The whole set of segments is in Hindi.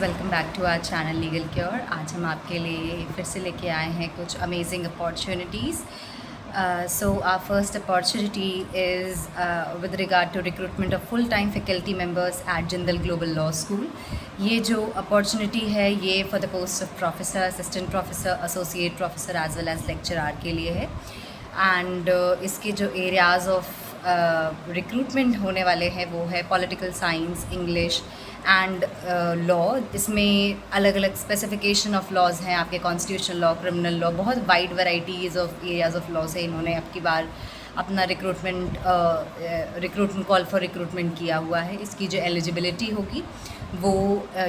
Welcome back to our channel Legal Cure. आज हम आपके लिए फिर से लेके आए हैं कुछ amazing opportunities. So our first opportunity is with regard to recruitment of full time faculty members at Jindal Global Law School. ये जो अपॉर्चुनिटी है ये for the post of professor, assistant professor, associate professor as well as lecturer के लिए है। एंड इसके जो एरियाज़ ऑफ रिक्रूटमेंट होने वाले हैं वो है political science, English and law. इसमें अलग अलग स्पेसिफिकेशन ऑफ लॉज हैं, आपके कॉन्स्टिट्यूशनल लॉ, क्रिमिनल लॉ, बहुत wide varieties of areas of law से इन्होंने अब की बार अपना रिक्रूटमेंट कॉल फॉर रिक्रूटमेंट किया हुआ है। इसकी जो एलिजिबिलिटी होगी वो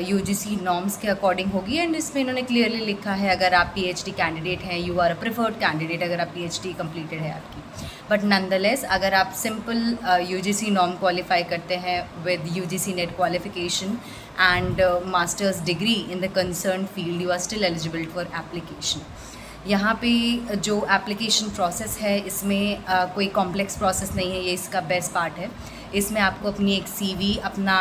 यूजीसी नॉर्म्स के अकॉर्डिंग होगी। एंड इसमें इन्होंने क्लियरली लिखा है अगर आप पीएचडी कैंडिडेट हैं, you are a preferred candidate अगर आप पीएचडी कंप्लीटेड है आपकी। बट नंदलेस अगर आप सिंपल यूजीसी नॉर्म क्वालिफाई करते हैं with UGC NET qualification and master's degree in the concern field, you are still eligible for application. यहाँ पे जो एप्लीकेशन प्रोसेस है इसमें कोई कॉम्प्लेक्स प्रोसेस नहीं है, ये इसका बेस्ट पार्ट है। इसमें आपको अपनी एक सीवी, अपना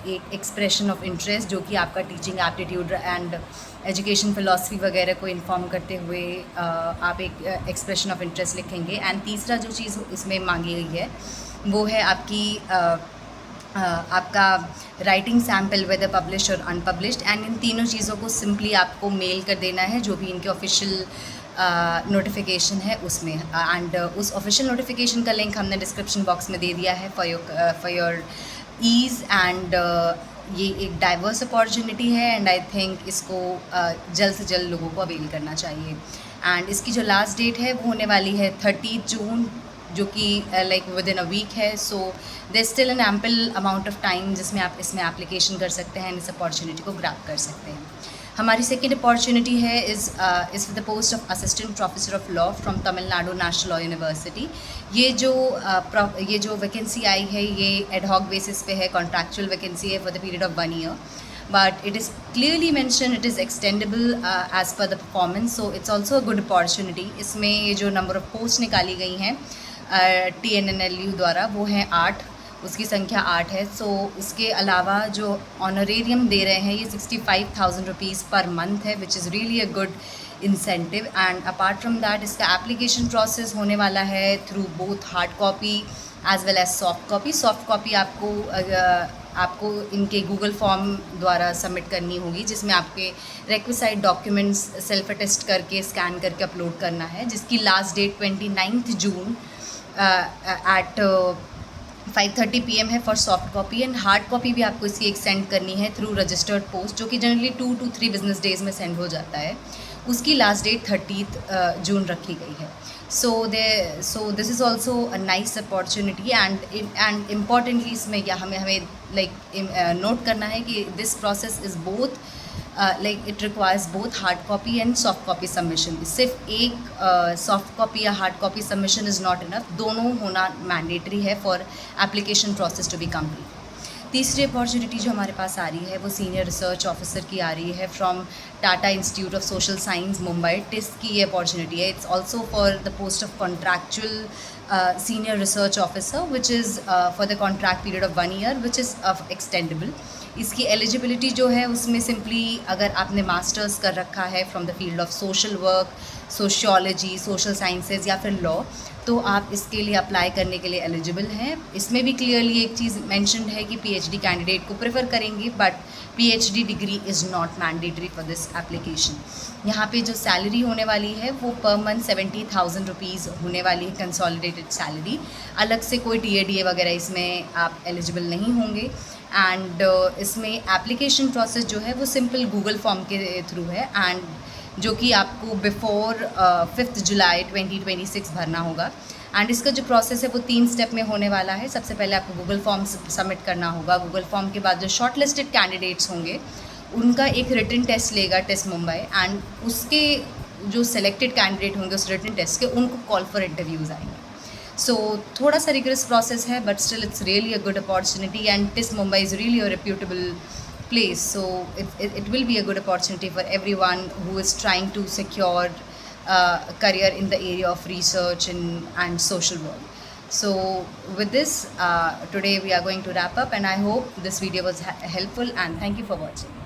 एक एक्सप्रेशन ऑफ इंटरेस्ट जो कि आपका teaching aptitude and education philosophy वगैरह को इन्फॉर्म करते हुए आप एक एक्सप्रेशन ऑफ इंटरेस्ट लिखेंगे। एंड तीसरा जो चीज़ इसमें मांगी गई है वो है आपकी आपका राइटिंग सैम्पल वेदर पब्लिश्ड और अनपब्लिश्ड। एंड इन तीनों चीज़ों को सिंपली आपको मेल कर देना है जो भी इनके ऑफिशियल नोटिफिकेशन है उसमें। एंड उस ऑफिशियल नोटिफिकेशन का लिंक हमने डिस्क्रिप्शन बॉक्स में दे दिया है फॉर योर ईज़। एंड ये एक डाइवर्स अपॉर्चुनिटी है एंड आई थिंक इसको जल्द से जल्द लोगों को अवेल करना चाहिए। एंड इसकी जो लास्ट डेट है वो होने वाली है 30 जून, जो कि like within a week है। So there still an ample amount of time जिसमें आप इसमें एप्लीकेशन कर सकते हैं, इस अपॉर्चुनिटी को ग्रैब कर सकते हैं। हमारी सेकेंड अपॉर्चुनिटी है is for the post of assistant professor of law from Tamil Nadu national law university. ये जो वैकेंसी आई है ये एडहॉक बेसिस पे है, कॉन्ट्रैक्चुअल वैकेंसी है for the period of 1 year, but it is clearly mentioned it is extendable as per the performance, so it's also a good opportunity। इसमें ये जो नंबर ऑफ पोस्ट निकाली गई हैं TNNLU द्वारा वो हैं 8, उसकी संख्या 8 है। सो इसके अलावा जो ऑनरेरियम दे रहे हैं ये 65,000 रुपीज़ पर मंथ है, which is really a good incentive. And apart from that इसका एप्लीकेशन प्रोसेस होने वाला है through both hard copy as well as soft copy. Soft copy आपको इनके गूगल फॉर्म द्वारा सबमिट करनी होगी जिसमें आपके रिक्विसाइट डॉक्यूमेंट्स सेल्फ अटेस्ट करके स्कैन करके अपलोड करना है, जिसकी लास्ट डेट 29 जून एट 5:30 PM है for soft copy. And hard copy भी आपको इसकी एक सेंड करनी है थ्रू रजिस्टर्ड पोस्ट, जो कि जनरली 2 to 3 बिजनेस डेज़ में सेंड हो जाता है। उसकी लास्ट डेट 30 जून रखी गई है। So this is also a nice opportunity. And importantly इसमें क्या हमें लाइक नोट करना है कि this process is both like it requires both hard copy and soft copy submission. सिर्फ एक सॉफ्ट कॉपी या hard copy submission is not enough, दोनों होना मैंडेटरी है for application process to be complete. तीसरी अपॉर्चुनिटी जो हमारे पास आ रही है वो सीनियर रिसर्च ऑफिसर की आ रही है from Tata institute of social science Mumbai, TISS की ये अपॉर्चुनिटी है। It's also for the post of contractual senior research officer which is for the contract period of 1 year which is extendable. इसकी एलिजिबिलिटी जो है उसमें सिंपली अगर आपने मास्टर्स कर रखा है from the field of social work, sociology, social sciences या फिर लॉ, तो आप इसके लिए अप्लाई करने के लिए एलिजिबल हैं। इसमें भी क्लियरली एक चीज़ मेंशन्ड है कि पीएचडी कैंडिडेट को प्रेफर करेंगे, but PhD degree is not mandatory for this application. यहाँ पे जो सैलरी होने वाली है वो पर मंथ 70,000 रुपीज़ होने वाली है, कंसोलिडेटेड सैलरी। अलग से कोई टीएडीए वगैरह इसमें आप एलिजिबल नहीं होंगे। एंड इसमें एप्लीकेशन प्रोसेस जो है वो सिंपल गूगल फॉर्म के थ्रू है, एंड जो कि आपको बिफोर 5 जुलाई 2026 भरना होगा। एंड इसका जो प्रोसेस है वो 3 स्टेप में होने वाला है। सबसे पहले आपको गूगल फॉर्म सबमिट करना होगा। गूगल फॉर्म के बाद जो शॉर्ट लिस्टेड कैंडिडेट्स होंगे उनका एक रिटन टेस्ट लेगा टेस्ट मुंबई, एंड उसके जो सिलेक्टेड कैंडिडेट होंगे उस रिटन टेस्ट के उनको कॉल फॉर इंटरव्यूज़ आएंगे। सो थोड़ा सा रिग्रेस प्रोसेस है, but still it's really a good opportunity and TISS Mumbai is really a reputable place, so it will be a good opportunity for everyone who is trying to secure a career in the area of research and social work. So with this today we are going to wrap up, and I hope this video was helpful, and thank you for watching.